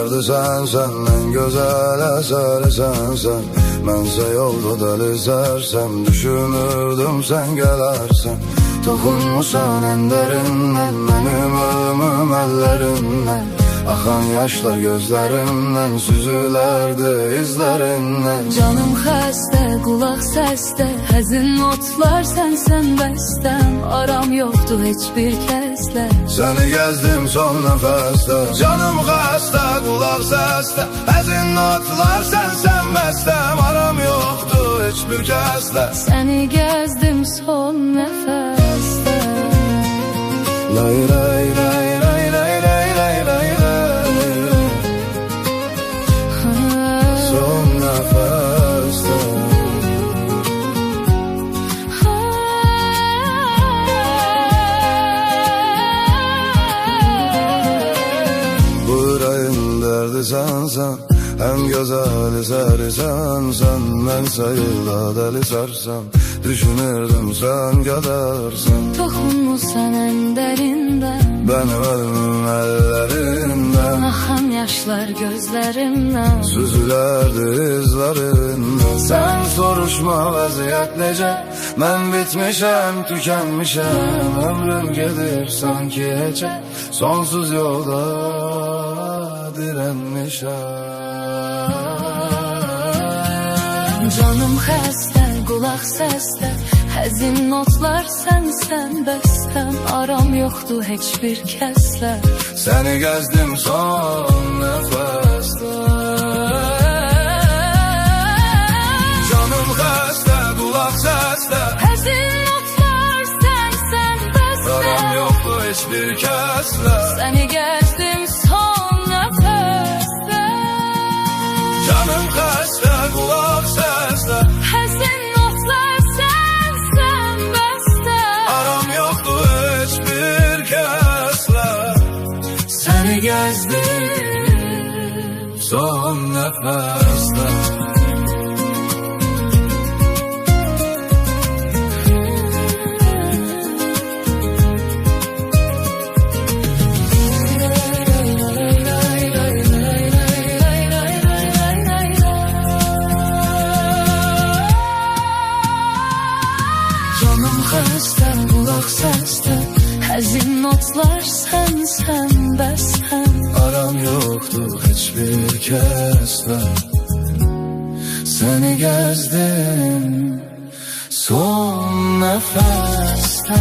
derdi sensen, en güzel eseri sensen. Mənsə yolda deli sərsəm, düşünürdüm sen gelersen. Toxunmusan en derinden, benim ölümüm ellerinden. Axan yaşlar gözlerimden, süzülerdi izlerinden. Canım xəstə, qulaq səsdə, həzin notlar sənsən bəstəm. Aram yoxdur heç bir kəslə, səni gəzdim son nəfəsdə. Canım xəstə, qulaq səsdə, həzin notlar sənsən bəstəm. Aram yoxdur heç bir kəslə, səni gəzdim son nəfəsdə. Lay lay lay lay lay lay lay lay lay. Son nəfəsdə. Bu ürəyin dərdi sənsən, en güzel eseri sensen. Ben sayılda deli sarsam, düşünürdüm sen gelersen. Toxunmusan en derinden, benim ölümüm ellerinden. Axan yaşlar gözlerimden, süzülerdi izlerinden. Sen soruşma vaziyet nece, ben bitmişem, tükenmişem. Ömrüm gelir sanki hece, sonsuz yolda direnmişem. Canım xəstə, qulaq səsdə, həzin notlar sənsən bəstəm. Aram yoxdur heç bir kəslə, səni gəzdim son nəfəsdə. Canım xəstə, qulaq səsdə, həzin notlar sənsən bəstəm. aram yoxdur heç bir kəslə, səni gəzdim son nəfəsdə. canım xəstə, qulaq səsdə, həzin notlar sənsən bəstəm. aram yoxdur heç bir kəslə, səni gəzdim son nəfəsdə. Canım xəstə, qulaq səsdə, həzin notlar sənsən bəstəm. Aram yoxdur heç bir kəslə, səni gəzdim son nəfəsdə.